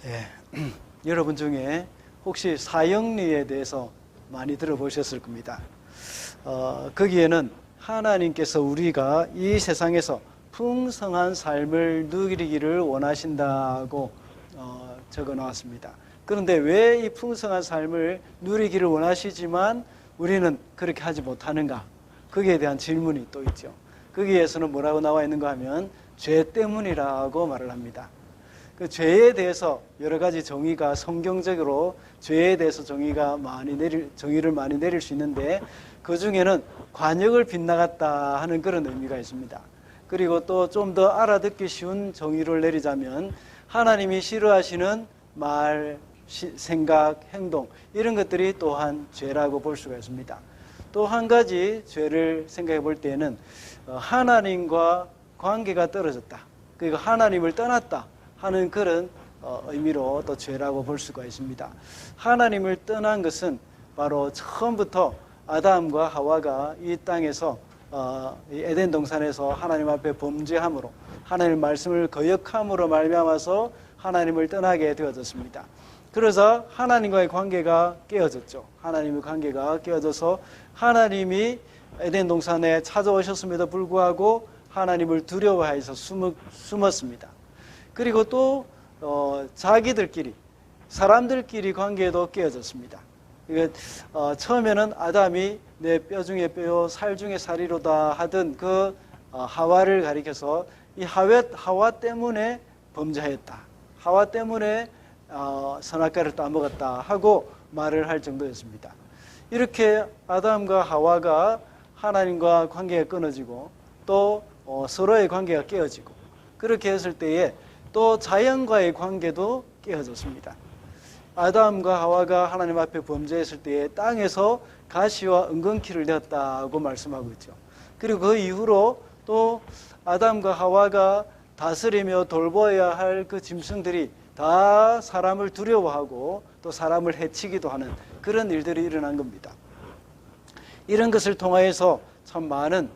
예, 여러분 중에 혹시 사형리에 대해서 많이 들어보셨을 겁니다. 거기에는 하나님께서 우리가 이 세상에서 풍성한 삶을 누리기를 원하신다고 적어 놓았습니다. 그런데 왜 이 풍성한 삶을 누리기를 원하시지만 우리는 그렇게 하지 못하는가? 거기에 대한 질문이 또 있죠. 거기에서는 뭐라고 나와 있는가 하면 죄 때문이라고 말을 합니다. 그 죄에 대해서 여러 가지 정의가 성경적으로 죄에 대해서 정의를 많이 내릴 수 있는데 그 중에는 관역을 빗나갔다 하는 그런 의미가 있습니다. 그리고 또 좀 더 알아듣기 쉬운 정의를 내리자면 하나님이 싫어하시는 말, 생각, 행동 이런 것들이 또한 죄라고 볼 수가 있습니다. 또 한 가지 죄를 생각해 볼 때에는 하나님과 관계가 떨어졌다. 그리고 하나님을 떠났다 하는 그런 의미로 또 죄라고 볼 수가 있습니다. 하나님을 떠난 것은 바로 처음부터 아담과 하와가 이 땅에서 이 에덴 동산에서 하나님 앞에 범죄함으로 하나님의 말씀을 거역함으로 말미암아서 하나님을 떠나게 되어졌습니다. 그래서 하나님과의 관계가 깨어졌죠. 하나님의 관계가 깨어져서 하나님이 에덴 동산에 찾아오셨음에도 불구하고 하나님을 두려워해서 숨었습니다. 그리고 또 자기들끼리 사람들끼리 관계도 깨어졌습니다. 처음에는 아담이 내 뼈 중에 뼈요 살 중에 살이로다 하던 그 하와를 가리켜서 이 하와 때문에 범죄했다. 하와 때문에 선악과를 따먹었다 하고 말을 할 정도였습니다. 이렇게 아담과 하와가 하나님과 관계가 끊어지고 또 서로의 관계가 깨어지고 그렇게 했을 때에 또 자연과의 관계도 깨어졌습니다. 아담과 하와가 하나님 앞에 범죄했을 때에 땅에서 가시와 은근키를 내었다고 말씀하고 있죠. 그리고 그 이후로 또 아담과 하와가 다스리며 돌보아야 할 그 짐승들이 다 사람을 두려워하고 또 사람을 해치기도 하는 그런 일들이 일어난 겁니다. 이런 것을 통하여서 참 많은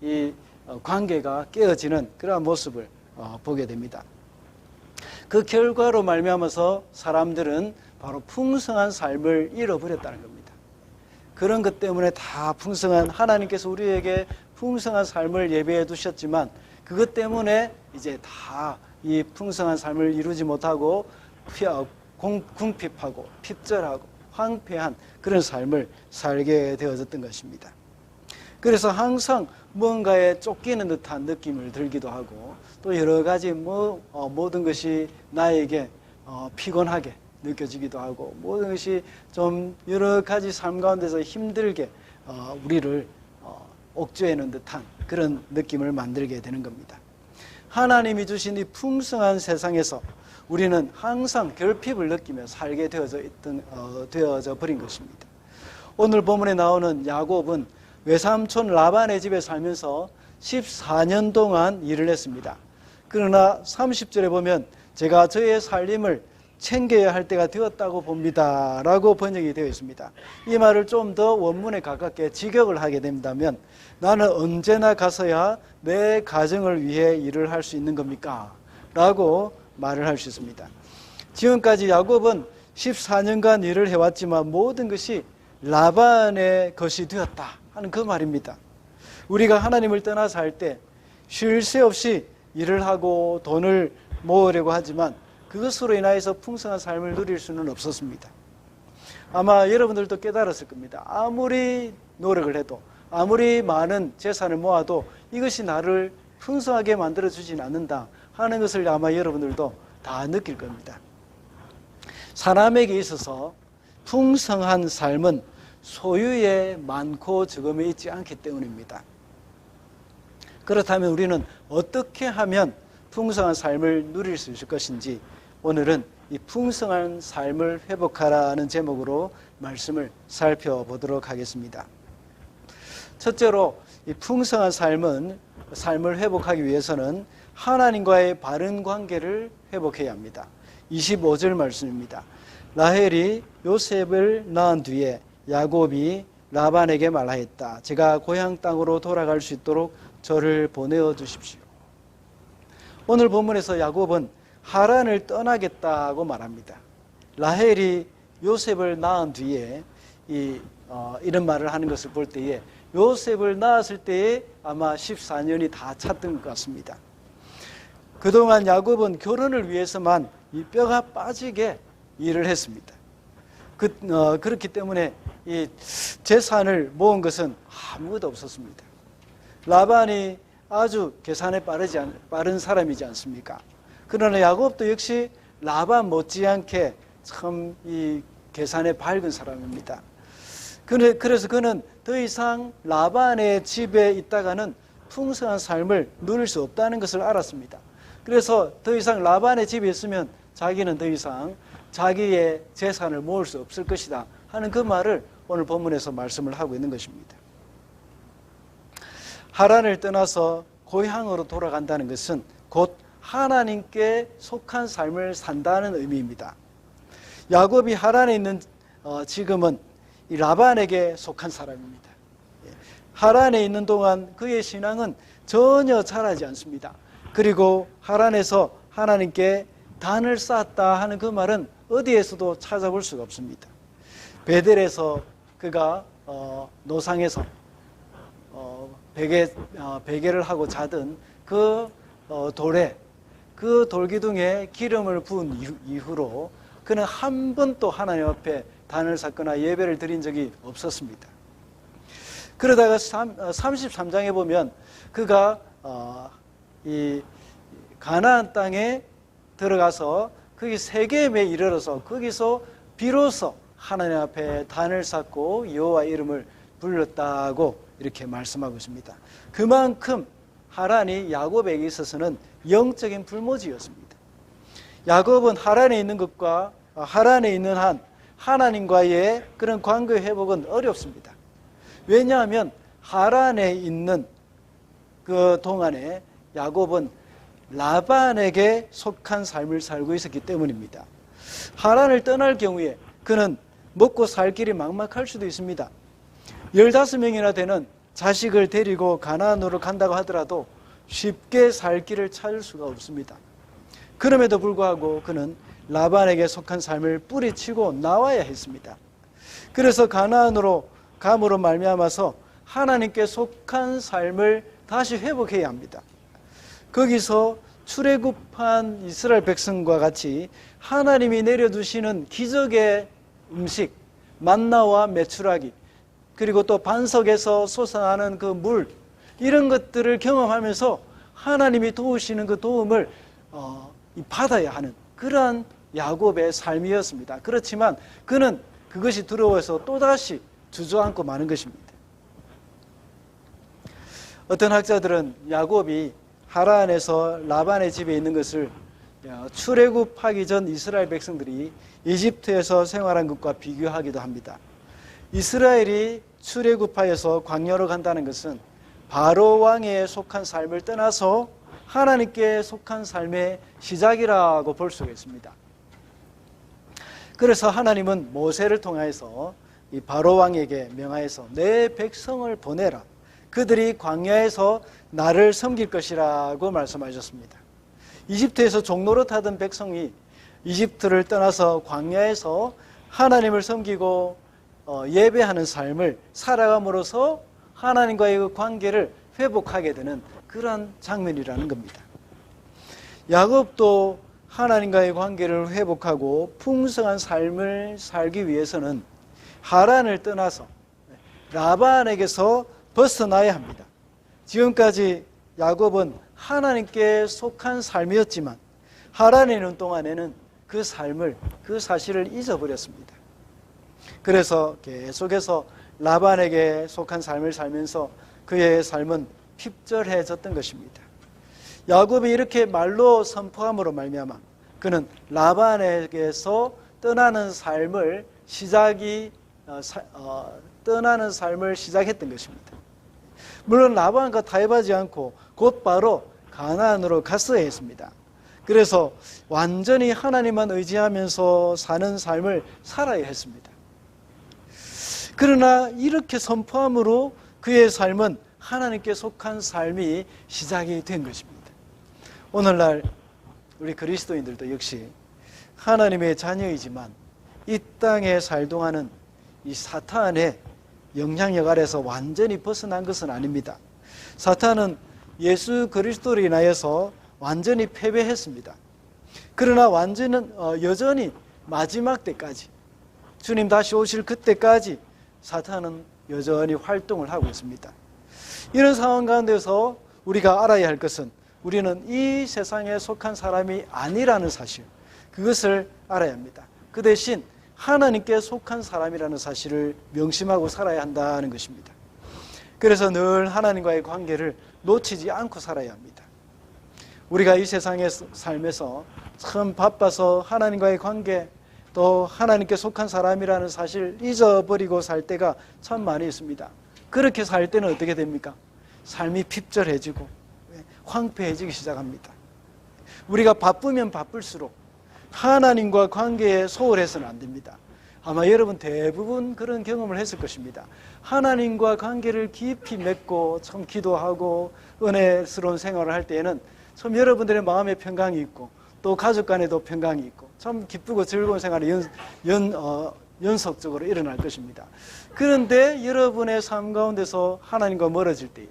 이 관계가 깨어지는 그러한 모습을 보게 됩니다. 그 결과로 말미암아서 사람들은 바로 풍성한 삶을 잃어버렸다는 겁니다. 그런 것 때문에 다 풍성한 하나님께서 우리에게 풍성한 삶을 예배해 두셨지만 그것 때문에 이제 다 이 풍성한 삶을 이루지 못하고 궁핍하고 핍절하고 황폐한 그런 삶을 살게 되어졌던 것입니다. 그래서 항상 뭔가에 쫓기는 듯한 느낌을 들기도 하고 또 여러 가지 모든 것이 나에게 피곤하게 느껴지기도 하고 모든 것이 좀 여러 가지 삶 가운데서 힘들게 우리를 옥죄는 듯한 그런 느낌을 만들게 되는 겁니다. 하나님이 주신 이 풍성한 세상에서 우리는 항상 결핍을 느끼며 살게 되어져 버린 것입니다. 오늘 본문에 나오는 야곱은 외삼촌 라반의 집에 살면서 14년 동안 일을 했습니다. 그러나 30절에 보면 제가 저의 살림을 챙겨야 할 때가 되었다고 봅니다 라고 번역이 되어 있습니다. 이 말을 좀 더 원문에 가깝게 직역을 하게 된다면 나는 언제나 가서야 내 가정을 위해 일을 할 수 있는 겁니까? 라고 말을 할 수 있습니다. 지금까지 야곱은 14년간 일을 해왔지만 모든 것이 라반의 것이 되었다 하는 그 말입니다. 우리가 하나님을 떠나서 할 때 쉴 새 없이 일을 하고 돈을 모으려고 하지만 그것으로 인하여서 풍성한 삶을 누릴 수는 없었습니다. 아마 여러분들도 깨달았을 겁니다. 아무리 노력을 해도 아무리 많은 재산을 모아도 이것이 나를 풍성하게 만들어주진 않는다 하는 것을 아마 여러분들도 다 느낄 겁니다. 사람에게 있어서 풍성한 삶은 소유에 많고 적음에 있지 않기 때문입니다. 그렇다면 우리는 어떻게 하면 풍성한 삶을 누릴 수 있을 것인지 오늘은 이 풍성한 삶을 회복하라는 제목으로 말씀을 살펴보도록 하겠습니다. 첫째로 이 풍성한 삶을 회복하기 위해서는 하나님과의 바른 관계를 회복해야 합니다. 25절 말씀입니다. 라헬이 요셉을 낳은 뒤에 야곱이 라반에게 말하였다. 제가 고향 땅으로 돌아갈 수 있도록 저를 보내어 주십시오. 오늘 본문에서 야곱은 하란을 떠나겠다고 말합니다. 라헬이 요셉을 낳은 뒤에 이런 말을 하는 것을 볼 때에 요셉을 낳았을 때에 아마 14년이 다 찼던 것 같습니다. 그동안 야곱은 결혼을 위해서만 이 뼈가 빠지게 일을 했습니다. 그렇기 때문에 이 재산을 모은 것은 아무것도 없었습니다. 라반이 아주 계산에 빠른 사람이지 않습니까? 그러나 야곱도 역시 라반 못지않게 참 이 계산에 밝은 사람입니다. 그래서 그는 더 이상 라반의 집에 있다가는 풍성한 삶을 누릴 수 없다는 것을 알았습니다. 그래서 더 이상 라반의 집에 있으면 자기는 더 이상 자기의 재산을 모을 수 없을 것이다 하는 그 말을 오늘 본문에서 말씀을 하고 있는 것입니다. 하란을 떠나서 고향으로 돌아간다는 것은 곧 하나님께 속한 삶을 산다는 의미입니다. 야곱이 하란에 있는 지금은 이 라반에게 속한 사람입니다. 하란에 있는 동안 그의 신앙은 전혀 자라지 않습니다. 그리고 하란에서 하나님께 단을 쌓았다 하는 그 말은 어디에서도 찾아볼 수가 없습니다. 베델에서 그가 노상에서 베개를 하고 자던 그 돌에 그 돌기둥에 기름을 부은 이후로 그는 한 번도 하나님 앞에 단을 쌓거나 예배를 드린 적이 없었습니다. 그러다가 33장에 보면 그가 이 가나안 땅에 들어가서 거기 세겜에 이르러서 거기서 비로소 하나님 앞에 단을 쌓고 여호와 이름을 불렀다고 이렇게 말씀하고 있습니다. 그만큼 하란이 야곱에게 있어서는 영적인 불모지였습니다. 야곱은 하란에 있는 것과 하란에 있는 한 하나님과의 그런 관계 회복은 어렵습니다. 왜냐하면 하란에 있는 그 동안에 야곱은 라반에게 속한 삶을 살고 있었기 때문입니다. 하란을 떠날 경우에 그는 먹고 살 길이 막막할 수도 있습니다. 15명이나 되는 자식을 데리고 가나안으로 간다고 하더라도 쉽게 살 길을 찾을 수가 없습니다. 그럼에도 불구하고 그는 라반에게 속한 삶을 뿌리치고 나와야 했습니다. 그래서 가나안으로 감으로 말미암아서 하나님께 속한 삶을 다시 회복해야 합니다. 거기서 출애굽한 이스라엘 백성과 같이 하나님이 내려두시는 기적의 음식, 만나와 메추라기, 그리고 또 반석에서 솟아나는 그 물, 이런 것들을 경험하면서 하나님이 도우시는 그 도움을 받아야 하는 그러한 야곱의 삶이었습니다. 그렇지만 그는 그것이 두려워서 또다시 주저앉고 마는 것입니다. 어떤 학자들은 야곱이 하란에서 라반의 집에 있는 것을 출애굽하기 전 이스라엘 백성들이 이집트에서 생활한 것과 비교하기도 합니다. 이스라엘이 출애굽하여서 광야로 간다는 것은 바로 왕에 속한 삶을 떠나서 하나님께 속한 삶의 시작이라고 볼 수가 있습니다. 그래서 하나님은 모세를 통하여서 이 바로 왕에게 명하여서 내 백성을 보내라. 그들이 광야에서 나를 섬길 것이라고 말씀하셨습니다. 이집트에서 종노릇 하던 백성이 이집트를 떠나서 광야에서 하나님을 섬기고 예배하는 삶을 살아감으로써 하나님과의 그 관계를 회복하게 되는 그러한 장면이라는 겁니다. 야곱도 하나님과의 관계를 회복하고 풍성한 삶을 살기 위해서는 하란을 떠나서 라반에게서 벗어나야 합니다. 지금까지 야곱은 하나님께 속한 삶이었지만 하란에 있는 동안에는 그 삶을, 그 사실을 잊어버렸습니다. 그래서 계속해서 라반에게 속한 삶을 살면서 그의 삶은 핍절해졌던 것입니다. 야곱이 이렇게 말로 선포함으로 말미암아 그는 라반에게서 떠나는 삶을 시작했던 것입니다. 물론 라반과 타협하지 않고 곧바로 가나안으로 갔어야 했습니다. 그래서 완전히 하나님만 의지하면서 사는 삶을 살아야 했습니다. 그러나 이렇게 선포함으로 그의 삶은 하나님께 속한 삶이 시작이 된 것입니다. 오늘날 우리 그리스도인들도 역시 하나님의 자녀이지만 이 땅에 살동하는 이 사탄의 영향력 아래서 완전히 벗어난 것은 아닙니다. 사탄은 예수 그리스도로 인하여서 완전히 패배했습니다. 그러나 여전히 마지막 때까지, 주님 다시 오실 그때까지 사탄은 여전히 활동을 하고 있습니다. 이런 상황 가운데서 우리가 알아야 할 것은 우리는 이 세상에 속한 사람이 아니라는 사실, 그것을 알아야 합니다. 그 대신 하나님께 속한 사람이라는 사실을 명심하고 살아야 한다는 것입니다. 그래서 늘 하나님과의 관계를 놓치지 않고 살아야 합니다. 우리가 이 세상에 살면서 참 바빠서 하나님과의 관계, 또 하나님께 속한 사람이라는 사실을 잊어버리고 살 때가 참 많이 있습니다. 그렇게 살 때는 어떻게 됩니까? 삶이 핍절해지고 황폐해지기 시작합니다. 우리가 바쁘면 바쁠수록 하나님과 관계에 소홀해서는 안 됩니다. 아마 여러분 대부분 그런 경험을 했을 것입니다. 하나님과 관계를 깊이 맺고 참 기도하고 은혜스러운 생활을 할 때에는 참 여러분들의 마음에 평강이 있고 또 가족 간에도 평강이 있고 참 기쁘고 즐거운 생활이 연속적으로 일어날 것입니다. 그런데 여러분의 삶 가운데서 하나님과 멀어질 때에,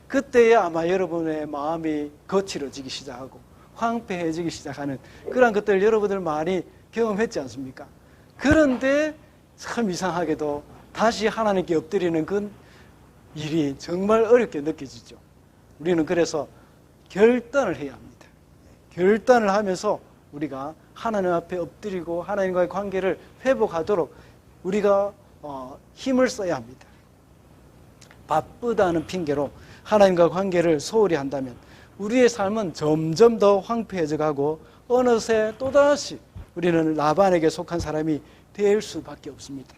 그때에 아마 여러분의 마음이 거칠어지기 시작하고 황폐해지기 시작하는 그런 것들을 여러분들 많이 경험했지 않습니까? 그런데 참 이상하게도 다시 하나님께 엎드리는 그 일이 정말 어렵게 느껴지죠. 우리는 그래서 결단을 해야 합니다. 결단을 하면서 우리가 하나님 앞에 엎드리고 하나님과의 관계를 회복하도록 우리가 힘을 써야 합니다. 바쁘다는 핑계로 하나님과 관계를 소홀히 한다면 우리의 삶은 점점 더 황폐해져 가고 어느새 또다시 우리는 라반에게 속한 사람이 될 수밖에 없습니다.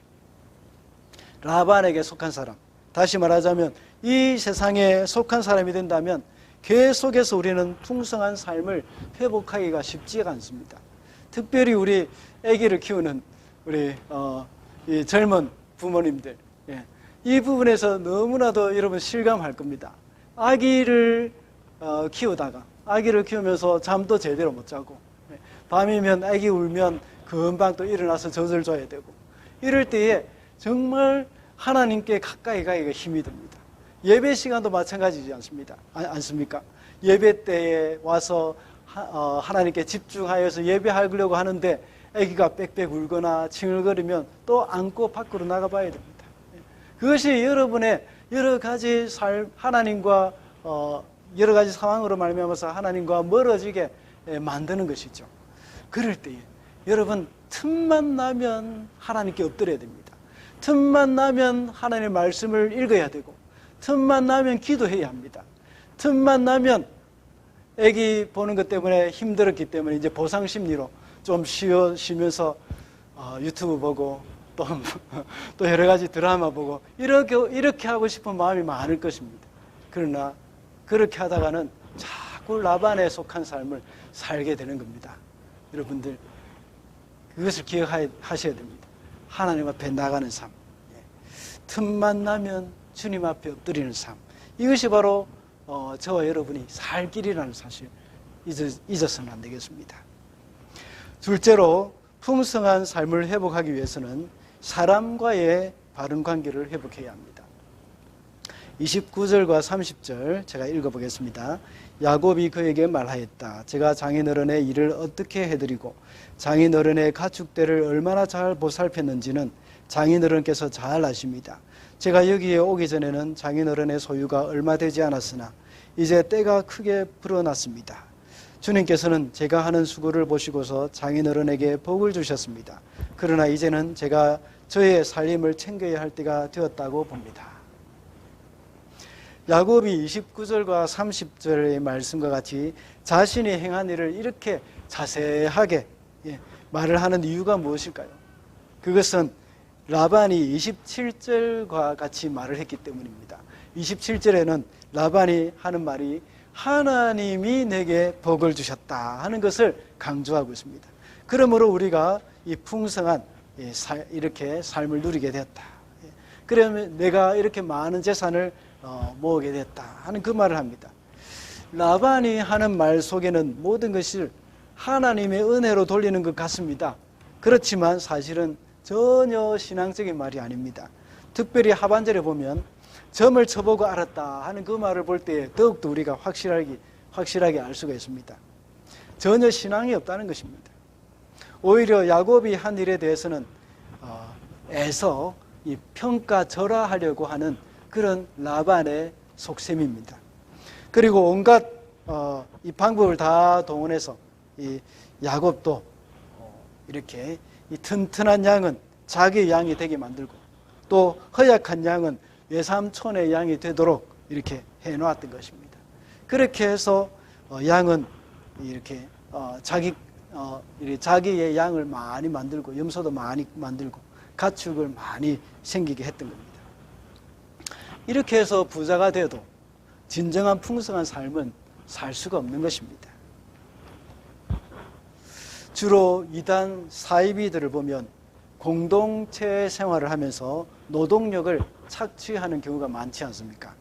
라반에게 속한 사람, 다시 말하자면 이 세상에 속한 사람이 된다면 계속해서 우리는 풍성한 삶을 회복하기가 쉽지가 않습니다. 특별히 우리 아기를 키우는 우리 이 젊은 부모님들, 이 부분에서 너무나도 여러분 실감할 겁니다. 아기를 키우면서 잠도 제대로 못 자고, 밤이면 아기 울면 금방 또 일어나서 젖을 줘야 되고, 이럴 때에 정말 하나님께 가까이 가기가 힘이 듭니다. 예배 시간도 마찬가지지 않습니까? 예배 때에 와서 하나님께 집중하여서 예배하려고 하는데 아기가 빽빽 울거나 칭얼거리면 또 안고 밖으로 나가봐야 됩니다. 그것이 여러분의 여러 가지 하나님과 여러 가지 상황으로 말미암아서 하나님과 멀어지게 만드는 것이죠. 그럴 때에 여러분 틈만 나면 하나님께 엎드려야 됩니다. 틈만 나면 하나님의 말씀을 읽어야 되고, 틈만 나면 기도해야 합니다. 틈만 나면 아기 보는 것 때문에 힘들었기 때문에 이제 보상 심리로 좀 쉬면서 유튜브 보고 또 여러 가지 드라마 보고 이렇게 하고 싶은 마음이 많을 것입니다. 그러나 그렇게 하다가는 자꾸 라반에 속한 삶을 살게 되는 겁니다. 여러분들 그것을 기억하셔야 됩니다. 하나님 앞에 나가는 삶, 틈만 나면 주님 앞에 엎드리는 삶, 이것이 바로 저와 여러분이 살 길이라는 사실 잊어서는 안 되겠습니다. 둘째로 풍성한 삶을 회복하기 위해서는 사람과의 바른 관계를 회복해야 합니다. 29절과 30절 제가 읽어보겠습니다. 야곱이 그에게 말하였다. 제가 장인어른의 일을 어떻게 해드리고 장인어른의 가축대를 얼마나 잘 보살폈는지는 장인어른께서 잘 아십니다. 제가 여기에 오기 전에는 장인어른의 소유가 얼마 되지 않았으나 이제 때가 크게 불어났습니다. 주님께서는 제가 하는 수고를 보시고서 장인어른에게 복을 주셨습니다. 그러나 이제는 제가 저의 살림을 챙겨야 할 때가 되었다고 봅니다. 야곱이 29절과 30절의 말씀과 같이 자신이 행한 일을 이렇게 자세하게 말을 하는 이유가 무엇일까요? 그것은 라반이 27절과 같이 말을 했기 때문입니다. 27절에는 라반이 하는 말이 하나님이 내게 복을 주셨다 하는 것을 강조하고 있습니다. 그러므로 우리가 이 풍성한 이렇게 삶을 누리게 되었다. 그러면 내가 이렇게 많은 재산을 모으게 됐다 하는 그 말을 합니다. 라반이 하는 말 속에는 모든 것을 하나님의 은혜로 돌리는 것 같습니다. 그렇지만 사실은 전혀 신앙적인 말이 아닙니다. 특별히 하반절에 보면 점을 쳐보고 알았다 하는 그 말을 볼 때 더욱더 우리가 확실하게 알 수가 있습니다. 전혀 신앙이 없다는 것입니다. 오히려 야곱이 한 일에 대해서는 애서 이 평가절하하려고 하는 그런 라반의 속셈입니다. 그리고 온갖 이 방법을 다 동원해서 이 야곱도 이렇게 이 튼튼한 양은 자기의 양이 되게 만들고 또 허약한 양은 외삼촌의 양이 되도록 이렇게 해놓았던 것입니다. 그렇게 해서 양은 이렇게 자기의 양을 많이 만들고 염소도 많이 만들고 가축을 많이 생기게 했던 겁니다. 이렇게 해서 부자가 돼도 진정한 풍성한 삶은 살 수가 없는 것입니다. 주로 이단 사이비들을 보면 공동체 생활을 하면서 노동력을 착취하는 경우가 많지 않습니까?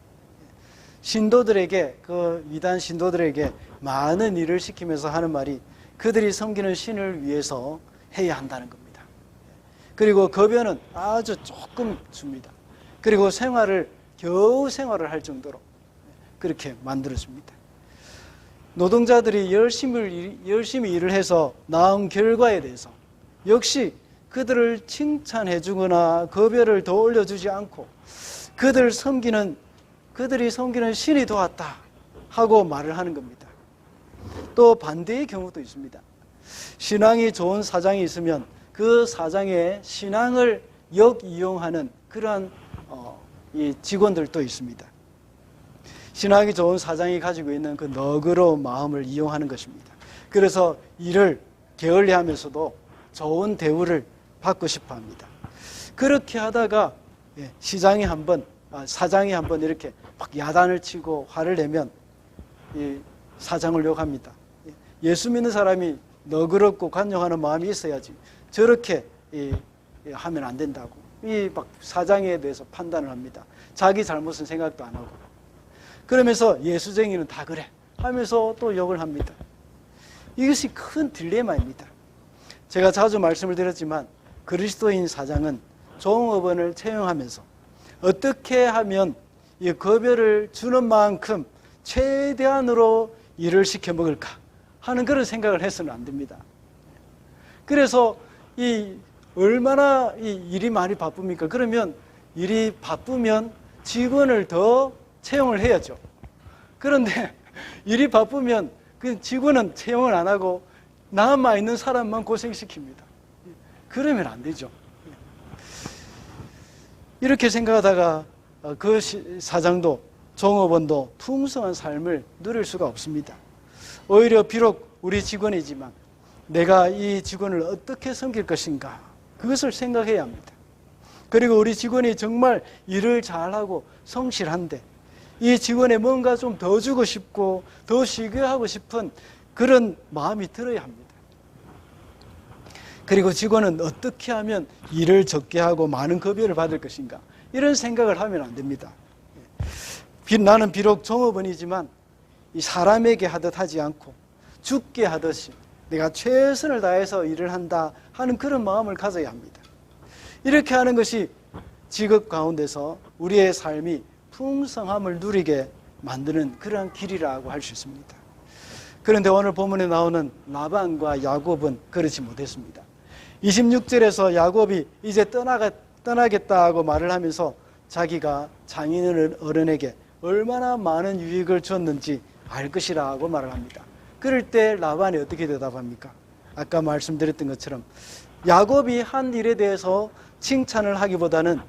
신도들에게, 그 이단 신도들에게 많은 일을 시키면서 하는 말이 그들이 섬기는 신을 위해서 해야 한다는 겁니다. 그리고 급여는 아주 조금 줍니다. 그리고 겨우 생활을 할 정도로 그렇게 만들어줍니다. 노동자들이 열심히 일을 해서 나온 결과에 대해서 역시 그들을 칭찬해 주거나 급여를 더 올려주지 않고 그들이 섬기는 신이 도왔다 하고 말을 하는 겁니다. 또 반대의 경우도 있습니다. 신앙이 좋은 사장이 있으면 그 사장의 신앙을 역이용하는 그러한 이 직원들도 있습니다. 신앙이 좋은 사장이 가지고 있는 그 너그러운 마음을 이용하는 것입니다. 그래서 일을 게을리하면서도 좋은 대우를 받고 싶어 합니다. 그렇게 하다가 사장이 한번 이렇게 막 야단을 치고 화를 내면 이 사장을 욕합니다. 예수 믿는 사람이 너그럽고 관용하는 마음이 있어야지 저렇게 하면 안 된다고 막 사장에 대해서 판단을 합니다. 자기 잘못은 생각도 안 하고 그러면서 예수쟁이는 다 그래 하면서 또 욕을 합니다. 이것이 큰 딜레마입니다. 제가 자주 말씀을 드렸지만 그리스도인 사장은 종업원을 채용하면서 어떻게 하면 이 급여를 주는 만큼 최대한으로 일을 시켜 먹을까 하는 그런 생각을 해서는 안 됩니다. 그래서 얼마나 일이 많이 바쁩니까? 그러면 일이 바쁘면 직원을 더 채용을 해야죠. 그런데 일이 바쁘면 그 직원은 채용을 안 하고 남아있는 사람만 고생시킵니다. 그러면 안 되죠. 이렇게 생각하다가 그 사장도 종업원도 풍성한 삶을 누릴 수가 없습니다. 오히려 비록 우리 직원이지만 내가 이 직원을 어떻게 섬길 것인가 그것을 생각해야 합니다. 그리고 우리 직원이 정말 일을 잘하고 성실한데 이 직원에 뭔가 좀 더 주고 싶고 더 쉬게 하고 싶은 그런 마음이 들어야 합니다. 그리고 직원은 어떻게 하면 일을 적게 하고 많은 급여를 받을 것인가 이런 생각을 하면 안 됩니다. 나는 비록 종업원이지만 이 사람에게 하듯 하지 않고 죽게 하듯이 내가 최선을 다해서 일을 한다 하는 그런 마음을 가져야 합니다. 이렇게 하는 것이 직업 가운데서 우리의 삶이 풍성함을 누리게 만드는 그러한 길이라고 할 수 있습니다. 그런데 오늘 본문에 나오는 라반과 야곱은 그렇지 못했습니다. 26절에서 야곱이 이제 떠나겠다고 말을 하면서 자기가 장인 어른에게 얼마나 많은 유익을 줬는지 알 것이라고 말을 합니다. 그럴 때 라반이 어떻게 대답합니까? 아까 말씀드렸던 것처럼 야곱이 한 일에 대해서 칭찬을 하기보다는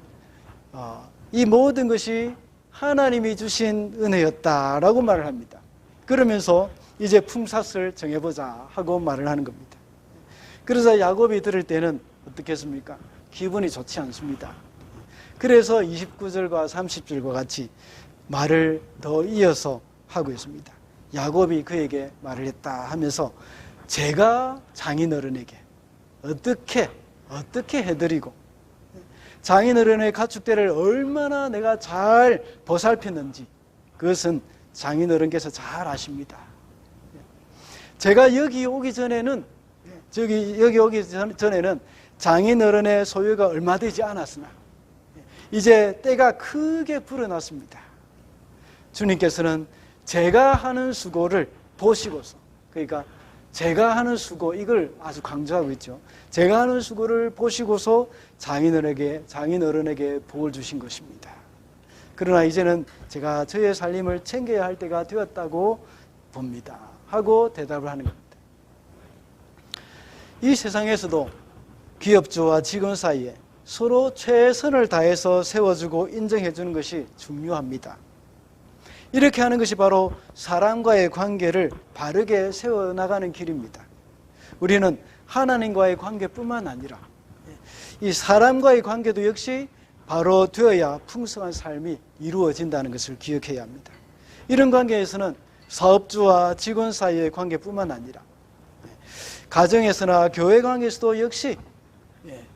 이 모든 것이 하나님이 주신 은혜였다라고 말을 합니다. 그러면서 이제 품삯을 정해보자 하고 말을 하는 겁니다. 그래서 야곱이 들을 때는 어떻게 했습니까? 기분이 좋지 않습니다. 그래서 29절과 30절과 같이 말을 더 이어서 하고 있습니다. 야곱이 그에게 말을 했다 하면서 제가 장인어른에게 어떻게 해드리고 장인어른의 가축대를 얼마나 내가 잘 보살폈는지 그것은 장인어른께서 잘 아십니다. 제가 여기 오기 전에는 장인어른의 소유가 얼마 되지 않았으나 이제 때가 크게 불어났습니다. 주님께서는 제가 하는 수고를 보시고서, 그러니까 제가 하는 수고, 이걸 아주 강조하고 있죠. 제가 하는 수고를 보시고서 장인어른에게 복을 주신 것입니다. 그러나 이제는 제가 저의 살림을 챙겨야 할 때가 되었다고 봅니다 하고 대답을 하는 겁니다. 이 세상에서도 기업주와 직원 사이에 서로 최선을 다해서 세워주고 인정해주는 것이 중요합니다. 이렇게 하는 것이 바로 사람과의 관계를 바르게 세워나가는 길입니다. 우리는 하나님과의 관계뿐만 아니라 이 사람과의 관계도 역시 바로 되어야 풍성한 삶이 이루어진다는 것을 기억해야 합니다. 이런 관계에서는 사업주와 직원 사이의 관계뿐만 아니라 가정에서나 교회 관계에서도 역시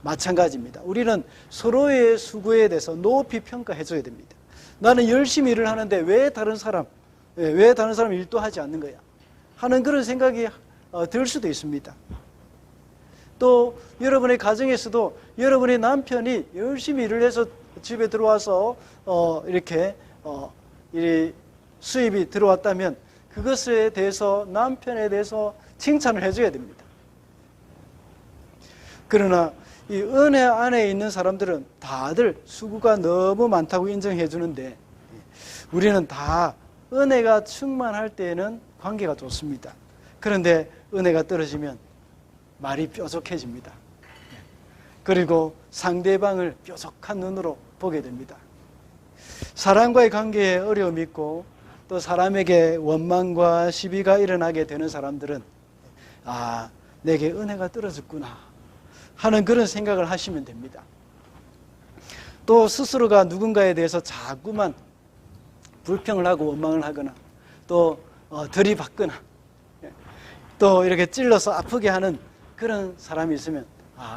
마찬가지입니다. 우리는 서로의 수고에 대해서 높이 평가해 줘야 됩니다. 나는 열심히 일을 하는데 왜 다른 사람 일도 하지 않는 거야 하는 그런 생각이 들 수도 있습니다. 또 여러분의 가정에서도 여러분의 남편이 열심히 일을 해서 집에 들어와서 이렇게 수입이 들어왔다면 그것에 대해서 남편에 대해서 칭찬을 해줘야 됩니다. 그러나 이 은혜 안에 있는 사람들은 다들 수고가 너무 많다고 인정해 주는데 우리는 다 은혜가 충만할 때에는 관계가 좋습니다. 그런데 은혜가 떨어지면 말이 뾰족해집니다. 그리고 상대방을 뾰족한 눈으로 보게 됩니다. 사람과의 관계에 어려움이 있고 또 사람에게 원망과 시비가 일어나게 되는 사람들은 내게 은혜가 떨어졌구나 하는 그런 생각을 하시면 됩니다. 또 스스로가 누군가에 대해서 자꾸만 불평을 하고 원망을 하거나 또 들이받거나 또 이렇게 찔러서 아프게 하는 그런 사람이 있으면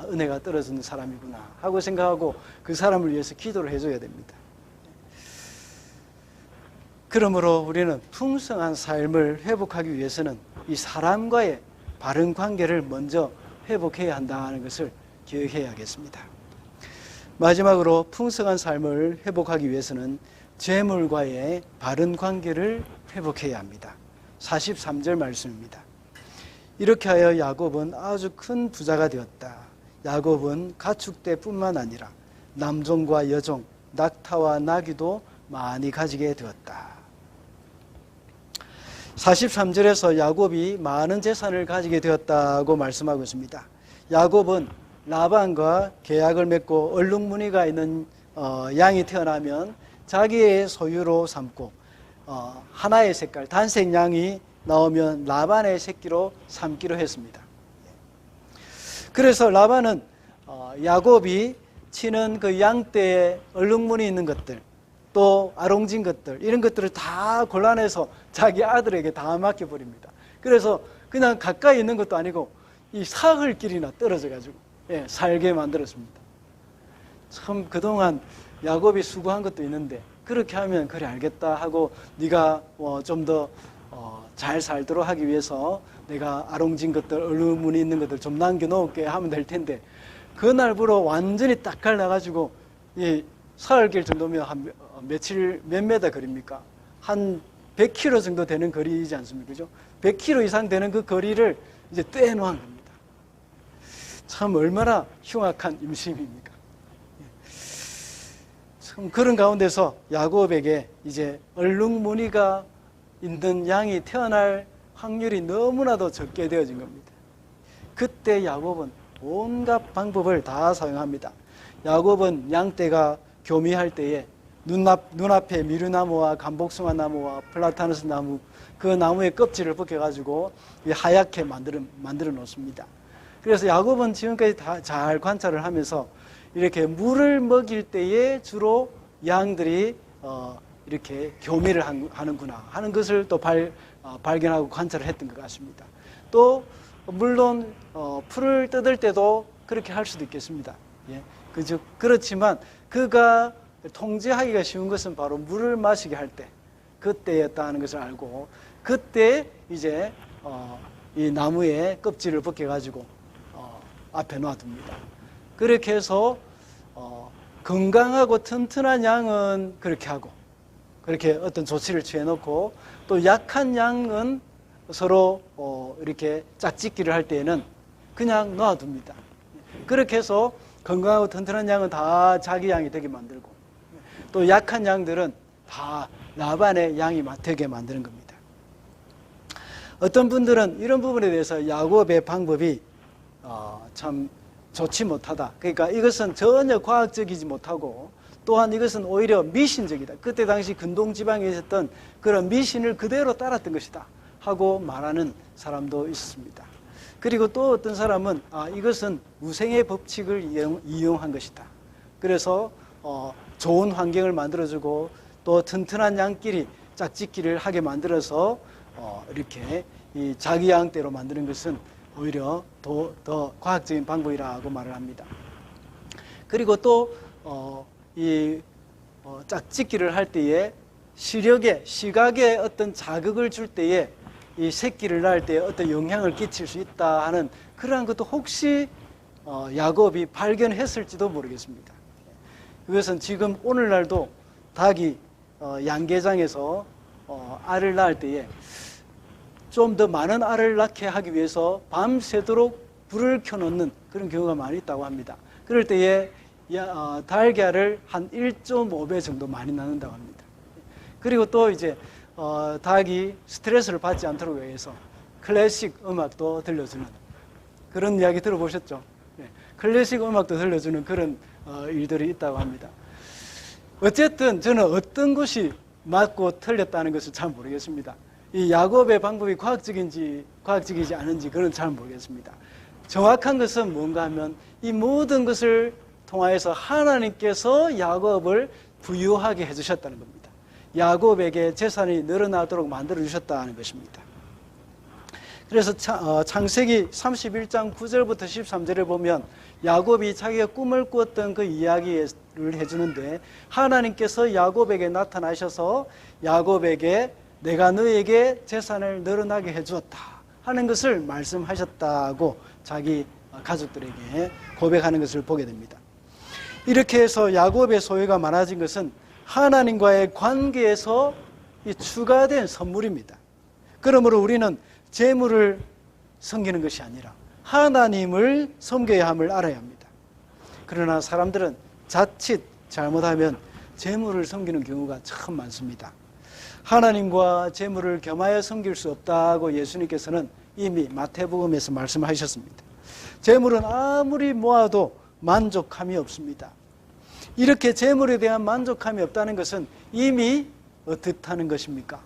은혜가 떨어지는 사람이구나 하고 생각하고 그 사람을 위해서 기도를 해줘야 됩니다. 그러므로 우리는 풍성한 삶을 회복하기 위해서는 이 사람과의 바른 관계를 먼저 회복해야 한다는 것을 기억해야겠습니다. 마지막으로 풍성한 삶을 회복하기 위해서는 재물과의 바른 관계를 회복해야 합니다. 43절 말씀입니다. 이렇게 하여 야곱은 아주 큰 부자가 되었다. 야곱은 가축대뿐만 아니라 남종과 여종, 낙타와 나귀도 많이 가지게 되었다. 43절에서 야곱이 많은 재산을 가지게 되었다고 말씀하고 있습니다. 야곱은 라반과 계약을 맺고 얼룩무늬가 있는 양이 태어나면 자기의 소유로 삼고 하나의 색깔, 단색 양이 나오면 라반의 새끼로 삼기로 했습니다. 그래서 라반은 야곱이 치는 그 양떼에 얼룩무늬 있는 것들, 또 아롱진 것들, 이런 것들을 다 골라내서 자기 아들에게 다 맡겨버립니다. 그래서 그냥 가까이 있는 것도 아니고 이 사흘길이나 떨어져가지고 살게 만들었습니다. 참 그동안 야곱이 수고한 것도 있는데 그렇게 하면 그래 알겠다 하고 네가 좀 더 잘 살도록 하기 위해서 내가 아롱진 것들, 얼룩무늬 있는 것들 좀 남겨놓을게 하면 될 텐데 그날부로 완전히 딱 갈라가지고 이 사흘길 정도면 한 몇 메다 거리입니까? 한 100km 정도 되는 거리이지 않습니까? 그죠? 100km 이상 되는 그 거리를 이제 떼놓은 겁니다. 참 얼마나 흉악한 임심입니까? 참 그런 가운데서 야곱에게 이제 얼룩무늬가 있는 양이 태어날 확률이 너무나도 적게 되어진 겁니다. 그때 야곱은 온갖 방법을 다 사용합니다. 야곱은 양떼가 교미할 때에 눈앞에 미루나무와 감복숭아 나무와 플라타누스 나무, 그 나무의 껍질을 벗겨가지고 하얗게 만들어 놓습니다. 그래서 야곱은 지금까지 다 잘 관찰을 하면서 이렇게 물을 먹일 때에 주로 양들이 이렇게 교미를 하는구나 하는 것을 또 발견하고 관찰을 했던 것 같습니다. 또 물론 풀을 뜯을 때도 그렇게 할 수도 있겠습니다. 그렇지만 그가 통제하기가 쉬운 것은 바로 물을 마시게 할 때, 그때였다 하는 것을 알고 그때 이제 이 나무의 껍질을 벗겨가지고 앞에 놔둡니다. 그렇게 해서 건강하고 튼튼한 양은 그렇게 하고 그렇게 어떤 조치를 취해놓고 또 약한 양은 서로 이렇게 짝짓기를 할 때에는 그냥 놔둡니다. 그렇게 해서 건강하고 튼튼한 양은 다 자기 양이 되게 만들고 또 약한 양들은 다 라반의 양이 되게 만드는 겁니다. 어떤 분들은 이런 부분에 대해서 야곱의 방법이 참 좋지 못하다. 그러니까 이것은 전혀 과학적이지 못하고 또한 이것은 오히려 미신적이다. 그때 당시 근동지방에 있었던 그런 미신을 그대로 따랐던 것이다 하고 말하는 사람도 있습니다. 그리고 또 어떤 사람은 이것은 우생의 법칙을 이용한 것이다. 그래서 좋은 환경을 만들어주고 또 튼튼한 양끼리 짝짓기를 하게 만들어서 이렇게 이 자기 양대로 만드는 것은 오히려 더 과학적인 방법이라고 말을 합니다. 그리고 또 짝짓기를 할 때에 시각에 어떤 자극을 줄 때에 이 새끼를 낳을 때 어떤 영향을 끼칠 수 있다 하는 그러한 것도 혹시 야곱이 발견했을지도 모르겠습니다. 그것은 지금 오늘날도 닭이 양계장에서 알을 낳을 때에 좀 더 많은 알을 낳게 하기 위해서 밤새도록 불을 켜놓는 그런 경우가 많이 있다고 합니다. 그럴 때에 달걀을 한 1.5배 정도 많이 낳는다고 합니다. 그리고 또 이제 닭이 스트레스를 받지 않도록 위해서 클래식 음악도 들려주는 그런 이야기 들어보셨죠? 네. 클래식 음악도 들려주는 그런 일들이 있다고 합니다. 어쨌든 저는 어떤 것이 맞고 틀렸다는 것을 잘 모르겠습니다. 이 야곱의 방법이 과학적이지 않은지 그건 잘 모르겠습니다. 정확한 것은 뭔가 하면 이 모든 것을 통하여서 하나님께서 야곱을 부유하게 해주셨다는 겁니다. 야곱에게 재산이 늘어나도록 만들어주셨다는 것입니다. 그래서 창세기 31장 9절부터 13절에 보면 야곱이 자기가 꿈을 꾸었던 그 이야기를 해주는데 하나님께서 야곱에게 나타나셔서 야곱에게 내가 너에게 재산을 늘어나게 해주었다 하는 것을 말씀하셨다고 자기 가족들에게 고백하는 것을 보게 됩니다. 이렇게 해서 야곱의 소유가 많아진 것은 하나님과의 관계에서 추가된 선물입니다. 그러므로 우리는 재물을 섬기는 것이 아니라 하나님을 섬겨야 함을 알아야 합니다. 그러나 사람들은 자칫 잘못하면 재물을 섬기는 경우가 참 많습니다. 하나님과 재물을 겸하여 섬길 수 없다고 예수님께서는 이미 마태복음에서 말씀하셨습니다. 재물은 아무리 모아도 만족함이 없습니다. 이렇게 재물에 대한 만족함이 없다는 것은 이미 어떻다는 것입니까?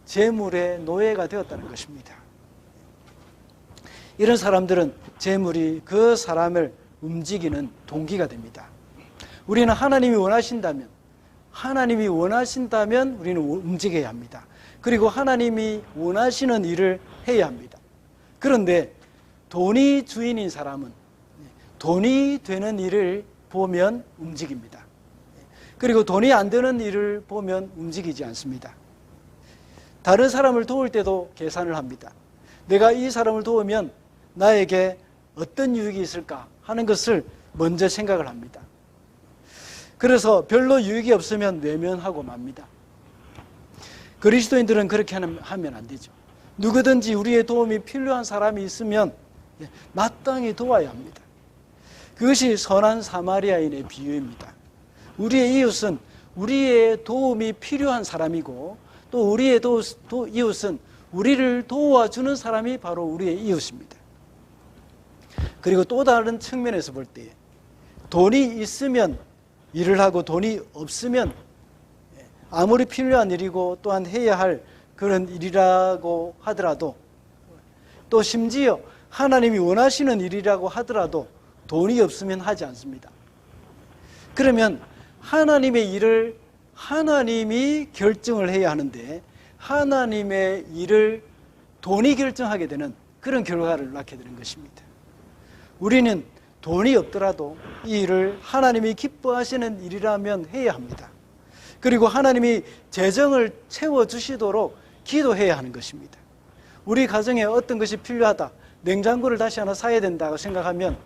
재물의 노예가 되었다는 것입니다. 이런 사람들은 재물이 그 사람을 움직이는 동기가 됩니다. 우리는 하나님이 원하신다면 우리는 움직여야 합니다. 그리고 하나님이 원하시는 일을 해야 합니다. 그런데 돈이 주인인 사람은 돈이 되는 일을 보면 움직입니다. 그리고 돈이 안 되는 일을 보면 움직이지 않습니다. 다른 사람을 도울 때도 계산을 합니다. 내가 이 사람을 도우면 나에게 어떤 유익이 있을까 하는 것을 먼저 생각을 합니다. 그래서 별로 유익이 없으면 외면하고 맙니다. 그리스도인들은 그렇게 하면 안 되죠. 누구든지 우리의 도움이 필요한 사람이 있으면 마땅히 도와야 합니다. 그것이 선한 사마리아인의 비유입니다. 우리의 이웃은 우리의 도움이 필요한 사람이고 또 우리의 이웃은 우리를 도와주는 사람이 바로 우리의 이웃입니다. 그리고 또 다른 측면에서 볼 때 돈이 있으면 일을 하고 돈이 없으면 아무리 필요한 일이고 또한 해야 할 그런 일이라고 하더라도 또 심지어 하나님이 원하시는 일이라고 하더라도 돈이 없으면 하지 않습니다. 그러면 하나님의 일을 하나님이 결정을 해야 하는데 하나님의 일을 돈이 결정하게 되는 그런 결과를 낳게 되는 것입니다. 우리는 돈이 없더라도 이 일을 하나님이 기뻐하시는 일이라면 해야 합니다. 그리고 하나님이 재정을 채워주시도록 기도해야 하는 것입니다. 우리 가정에 어떤 것이 필요하다, 냉장고를 다시 하나 사야 된다고 생각하면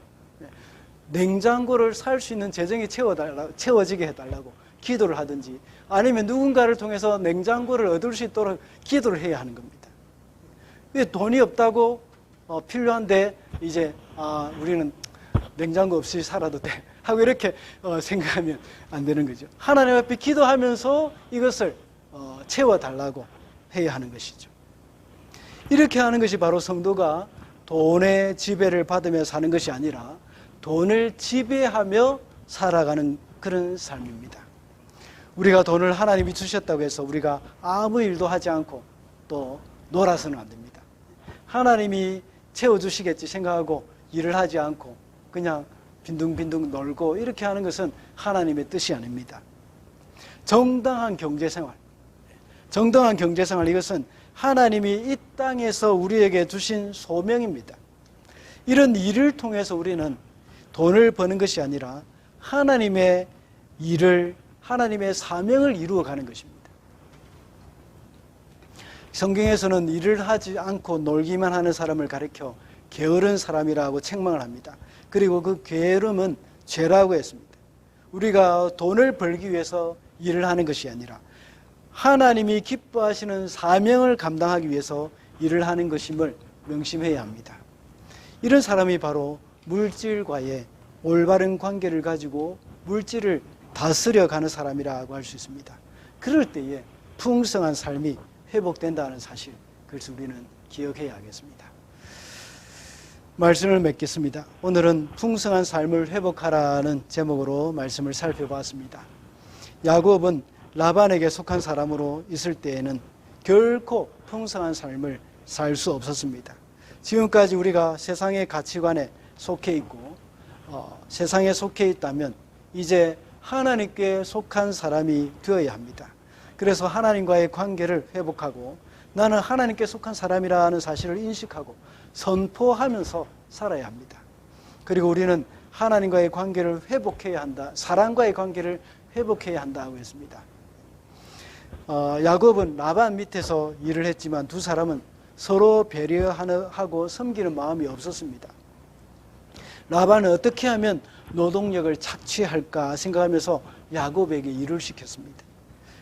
냉장고를 살 수 있는 재정이 채워지게 해달라고 기도를 하든지, 아니면 누군가를 통해서 냉장고를 얻을 수 있도록 기도를 해야 하는 겁니다. 돈이 없다고 필요한데 이제 우리는 냉장고 없이 살아도 돼 하고 이렇게 생각하면 안 되는 거죠. 하나님 앞에 기도하면서 이것을 채워달라고 해야 하는 것이죠. 이렇게 하는 것이 바로 성도가 돈의 지배를 받으며 사는 것이 아니라 돈을 지배하며 살아가는 그런 삶입니다. 우리가 돈을 하나님이 주셨다고 해서 우리가 아무 일도 하지 않고 또 놀아서는 안 됩니다. 하나님이 채워주시겠지 생각하고 일을 하지 않고 그냥 빈둥빈둥 놀고 이렇게 하는 것은 하나님의 뜻이 아닙니다. 정당한 경제생활, 이것은 하나님이 이 땅에서 우리에게 주신 소명입니다. 이런 일을 통해서 우리는 돈을 버는 것이 아니라 하나님의 일을, 하나님의 사명을 이루어가는 것입니다. 성경에서는 일을 하지 않고 놀기만 하는 사람을 가리켜 게으른 사람이라고 책망을 합니다. 그리고 그 게으름은 죄라고 했습니다. 우리가 돈을 벌기 위해서 일을 하는 것이 아니라 하나님이 기뻐하시는 사명을 감당하기 위해서 일을 하는 것임을 명심해야 합니다. 이런 사람이 바로 물질과의 올바른 관계를 가지고 물질을 다스려가는 사람이라고 할 수 있습니다. 그럴 때에 풍성한 삶이 회복된다는 사실, 그것을 우리는 기억해야 하겠습니다. 말씀을 맺겠습니다. 오늘은 풍성한 삶을 회복하라는 제목으로 말씀을 살펴봤습니다. 야곱은 라반에게 속한 사람으로 있을 때에는 결코 풍성한 삶을 살 수 없었습니다. 지금까지 우리가 세상의 가치관에 속해 있고 세상에 속해 있다면 이제 하나님께 속한 사람이 되어야 합니다. 그래서 하나님과의 관계를 회복하고 나는 하나님께 속한 사람이라는 사실을 인식하고 선포하면서 살아야 합니다. 그리고 우리는 하나님과의 관계를 회복해야 한다, 사랑과의 관계를 회복해야 한다고 했습니다. 야곱은 라반 밑에서 일을 했지만 두 사람은 서로 배려하고 섬기는 마음이 없었습니다. 라반은 어떻게 하면 노동력을 착취할까 생각하면서 야곱에게 일을 시켰습니다.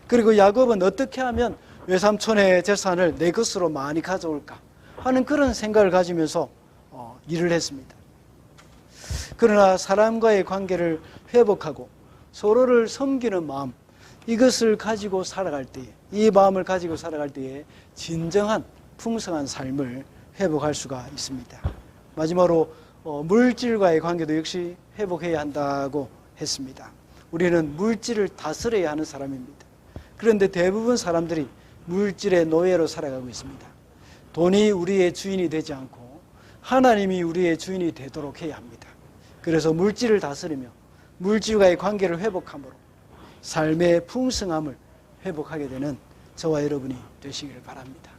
그리고 야곱은 어떻게 하면 외삼촌의 재산을 내 것으로 많이 가져올까 하는 그런 생각을 가지면서 일을 했습니다. 그러나 사람과의 관계를 회복하고 서로를 섬기는 마음, 이것을 가지고 살아갈 때에, 이 마음을 가지고 살아갈 때에 진정한 풍성한 삶을 회복할 수가 있습니다. 마지막으로 물질과의 관계도 역시 회복해야 한다고 했습니다. 우리는 물질을 다스려야 하는 사람입니다. 그런데 대부분 사람들이 물질의 노예로 살아가고 있습니다. 돈이 우리의 주인이 되지 않고 하나님이 우리의 주인이 되도록 해야 합니다. 그래서 물질을 다스리며 물질과의 관계를 회복함으로 삶의 풍성함을 회복하게 되는 저와 여러분이 되시길 바랍니다.